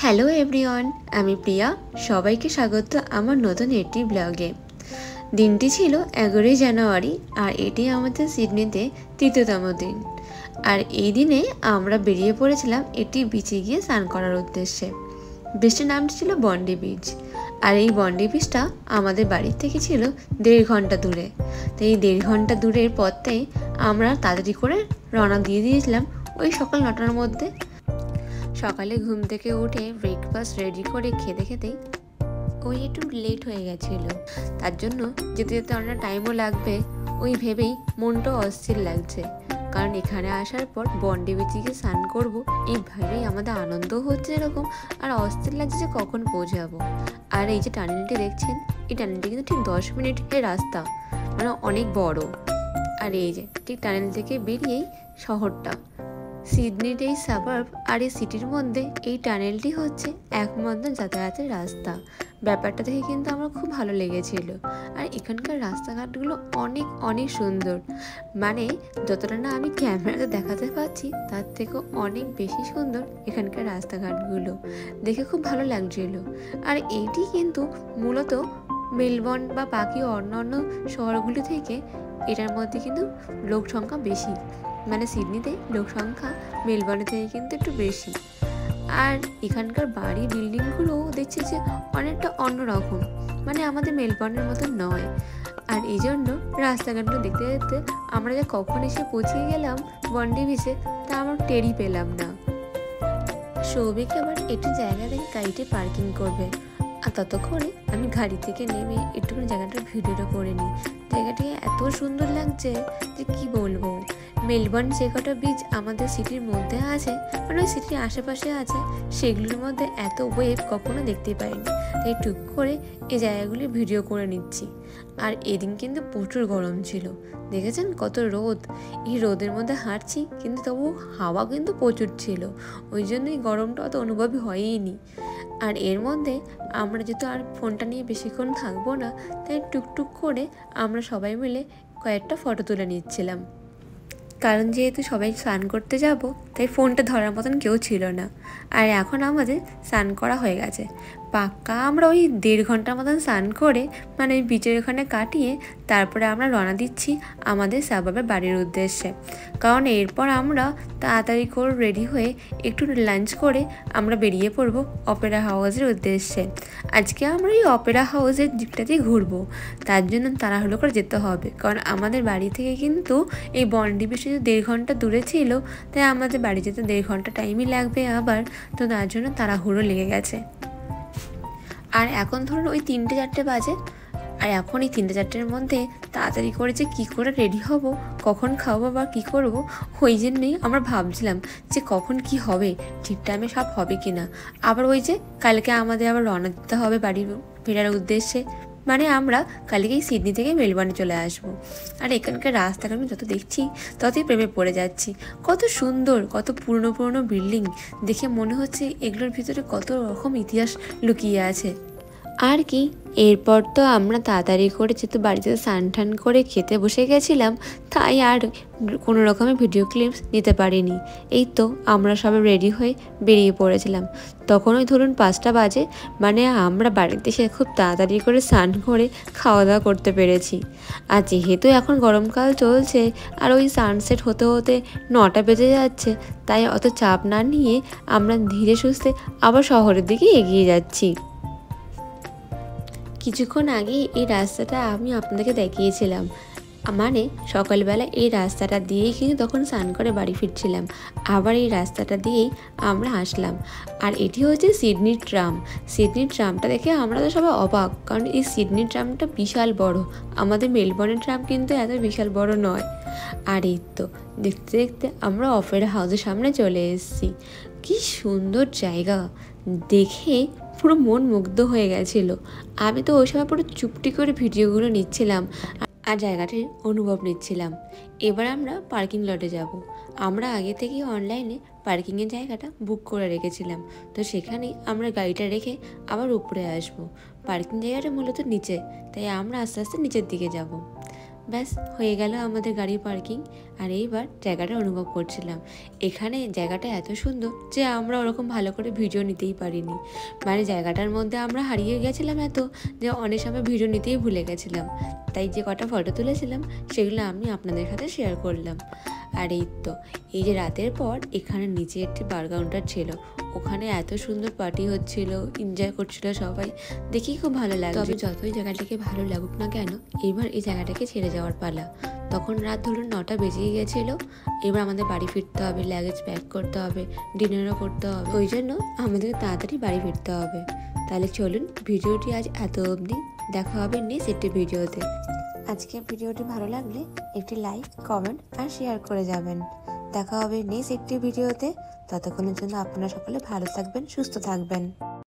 Hello everyone, আমি প্রিয়া। সবাইকে স্বাগত আমার নতুন একটি ব্লগে। দিনটি ছিল 11ই জানুয়ারি, আর এটি আমাদের সিডনিতে তৃতীয়তম দিন। আর এই দিনে আমরা বেরিয়ে পড়েছিলাম একটি বিচে গিয়ে স্নান করার উদ্দেশ্যে। বিচটির নামটি ছিল বন্ডি বিচ। আর এই বন্ডি বিচটা আমাদের বাড়ির থেকে ছিল 1.5 ঘন্টা দূরে। তো এই 1.5 ঘন্টা দূরের পথেই আমরা তাড়াতাড়ি করে রওনা দিয়ে দিয়েছিলাম ওই সকাল 9টার মধ্যে। সকালে ঘুম থেকে উঠে ব্রেকফাস্ট রেডি করে খেতে খেতেই ওই একটু লেট হয়ে গেছিল। তার জন্য যেতে যেতে অনেক টাইমও লাগবে ওই ভেবেই মনটাও অস্থির লাগছে, কারণ এখানে আসার পর বন্ডি বিচে গিয়ে স্নান করবো এই ভেবেই আমাদের আনন্দ হচ্ছে এরকম, আর অস্থির লাগছে যে কখন পৌঁছাবো। আর এই যে টানেলটি দেখছেন, এই টানেলটি কিন্তু ঠিক 10 মিনিটের রাস্তা, মানে অনেক বড়। আর এই যে ঠিক টানেল থেকে বেরিয়েই শহরটা সিডনির এই সাবার্ব আর এই সিটির মধ্যে এই টানেলটি হচ্ছে একমাত্র যাতায়াতের রাস্তা। ব্যাপারটা দেখে কিন্তু আমার খুব ভালো লেগেছিল। আর এখানকার রাস্তাঘাটগুলো অনেক অনেক সুন্দর, মানে যতটা না আমি ক্যামেরাতে দেখাতে পারছি তার থেকেও অনেক বেশি সুন্দর এখানকার রাস্তাঘাটগুলো। দেখে খুব ভালো লাগছিল। আর এইটি কিন্তু মূলত মেলবোর্ন বা বাকি অন্যান্য শহরগুলি থেকে এটার মধ্যে কিন্তু লোক সংখ্যা বেশি, মানে সিডনিতে লোক সংখ্যা মেলবোর্নের থেকে কিন্তু একটু বেশি। আর এখানকার বাড়ি বিল্ডিংগুলোও দেখছি যে অনেকটা অন্যরকম, মানে আমাদের মেলবোর্নের মতো নয়। আর এই জন্য রাস্তাঘাটগুলো দেখতে দেখতে আমরা যে কখন এসে পৌঁছে গেলাম বন্ডি বিচে তা আমরা টেরই পেলাম না। সৌভিক আবার একটু জায়গা থেকে গাড়িতে পার্কিং করবে, আর ততক্ষণে আমি গাড়ি থেকে নেমে একটুখানি জায়গাটার ভিডিওটা করে নিই। জায়গাটি এত সুন্দর লাগছে যে কি বলবো। মেলবোর্ন যে কটা বিচ আমাদের সিটির মধ্যে আছে, মানে ওই সিটির আশেপাশে আছে, সেগুলোর মধ্যে এত ওয়েভ কখনো দেখতে পাইনি। তাই টুক করে এই জায়গাগুলি ভিডিও করে নিচ্ছি। আর এদিন কিন্তু প্রচুর গরম ছিল, দেখেছেন কত রোদ। এই রোদের মধ্যে হাঁটছি কিন্তু তবু হাওয়া কিন্তু প্রচুর ছিল, ওই জন্যই গরমটা অত অনুভবই হয়ইনি। আর এর মধ্যে আমরা যেহেতু আর ফোনটা নিয়ে বেশিক্ষণ থাকবো না, তাই টুকটুক করে আমরা সবাই মিলে কয়েকটা ফটো তুলে নিচ্ছিলাম, কারণ যেহেতু সবাই স্নান করতে যাব তাই ফোনটা ধরার মতন কেউ ছিল না। আর এখন আমাদের স্নান করা হয়ে গেছে পাক্কা। আমরা ওই 1.5 ঘন্টার মতন স্নান করে, মানে বিচের ওখানে কাটিয়ে তারপরে আমরা রওনা দিচ্ছি আমাদের সাবাবের বাড়ির উদ্দেশ্যে। কারণ এরপর আমরা তাড়াতাড়ি করে রেডি হয়ে একটু লাঞ্চ করে আমরা বেরিয়ে পড়বো অপেরা হাউসের উদ্দেশ্যে। আজকে আমরা এই অপেরা হাউসের দিকটাতেই ঘুরবো, তার জন্য তাড়াহুড়ো করে যেতে হবে, কারণ আমাদের বাড়ি থেকে কিন্তু এই বন্ডি বিচ 1.5 ঘন্টা দূরে ছিল, তাই আমাদের বাড়ি যেতে 1.5 ঘন্টা টাইমই লাগবে আবার, তো তার জন্য তাড়াহুড়ো লেগে গেছে। আর এখন ধরুন ওই 3টে-4টে বাজে, আর এখন এই 3টে-4টের মধ্যে তাড়াতাড়ি করে যে কী করে রেডি হব, কখন খাবো বা কী করব, ওই জন্যই আমরা ভাবছিলাম যে কখন কি হবে, ঠিক টাইমে সব হবে কি না। আবার ওই যে কালকে আমাদের আবার রওনা দিতে হবে বাড়ি ফেরার উদ্দেশ্যে, মানে আমরা কালকেই সিডনি থেকে মেলবোর্নে চলে আসবো। আর এখানকার রাস্তাঘাট যত দেখছি ততই প্রেমে পড়ে যাচ্ছি। কত সুন্দর, কত পুরনো পুরনো বিল্ডিং, দেখে মনে হচ্ছে এগুলোর ভিতরে কত রকম ইতিহাস লুকিয়ে আছে। আর কি, এরপর তো আমরা তাড়াতাড়ি করে যেহেতু বাড়িতে স্নান টান করে খেতে বসে গেছিলাম, তাই আর কোনো রকমের ভিডিও ক্লিপস নিতে পারিনি। এই তো আমরা সবাই রেডি হয়ে বেরিয়ে পড়েছিলাম। তখন ওই ধরুন 5টা বাজে, মানে আমরা বাড়িতে এসে খুব তাড়াতাড়ি করে স্নান করে খাওয়া দাওয়া করতে পেরেছি। আর যেহেতু এখন গরমকাল চলছে আর ওই সানসেট হতে হতে 9টা বেজে যাচ্ছে, তাই অত চাপ না নিয়ে আমরা ধীরে সুস্থে আবার শহরের দিকে এগিয়ে যাচ্ছি। কিছুক্ষণ আগে এই রাস্তাটা আমি আপনাদেরকে দেখিয়েছিলাম, মানে সকালবেলা এই রাস্তাটা দিয়েই কিন্তু তখন স্নান করে বাড়ি ফিরছিলাম, আবার এই রাস্তাটা দিয়েই আমরা আসলাম। আর এটি হচ্ছে সিডনির ট্রাম। সিডনির ট্রামটা দেখে আমরা তো সবাই অবাক, কারণ এই সিডনির ট্রামটা বিশাল বড়, আমাদের মেলবোর্নের ট্রাম কিন্তু এত বিশাল বড় নয়। আর এই তো দেখতে দেখতে আমরা অপেরা হাউসের সামনে চলে এসেছি। কি সুন্দর জায়গা, দেখে পুরো মন মুগ্ধ হয়ে গেছিলো। আমি তো ওই সময় পুরো চুপটি করে ভিডিওগুলো নিচ্ছিলাম আর জায়গাটির অনুভব নিচ্ছিলাম। এবার আমরা পার্কিং লটে যাব। আমরা আগে থেকেই অনলাইনে পার্কিংয়ের জায়গাটা বুক করে রেখেছিলাম, তো সেখানেই আমরা গাড়িটা রেখে আবার উপরে আসব। পার্কিং জায়গাটা মূলত নিচে, তাই আমরা আস্তে আস্তে নিচের দিকে যাব। ব্যাস হয়ে গেল আমাদের গাড়ি পার্কিং। আর এইবার জায়গাটা অনুভব করছিলাম। এখানে জায়গাটা এত সুন্দর যে আমরা ওরকম ভালো করে ভিডিও নিতেই পারিনি। মানে জায়গাটার মধ্যে আমরা হারিয়ে গেছিলাম এত যে অনেক সময় ভিডিও নিতেই ভুলে গেছিলাম। তাই যে কটা ফটো তুলেছিলাম সেগুলো আমি আপনাদের সাথে শেয়ার করলাম। আর এই তো, এই যে রাতের পর এখানে নিচে একটি বার কাউন্টার ছিল, ওখানে এত সুন্দর পার্টি হচ্ছিল, এনজয় করছিল সবাই, দেখেই খুব ভালো লাগে। তবে যতই জায়গাটাকে ভালো লাগুক না কেন, এবার এই জায়গাটাকে ছেড়ে যাওয়ার পালা। তখন রাত ধরুন 9টা বেজেই গেছিলো। এবার আমাদের বাড়ি ফিরতে হবে, লাগেজ প্যাক করতে হবে, ডিনারও করতে হবে। ওই জন্য আমাদের তাড়াতাড়ি বাড়ি ফিরতে হবে। তাহলে চলুন, ভিডিওটি আজ এত অবধি, দেখা হবে নেক্সট একটি ভিডিওতে। আজকে ভিডিওটি ভালো লাগলে একটি লাইক, কমেন্ট আর শেয়ার করে যাবেন। দেখা হবে নেক্সট একটি ভিডিওতে। ততক্ষণের জন্য আপনারা সকলে ভালো থাকবেন, সুস্থ থাকবেন।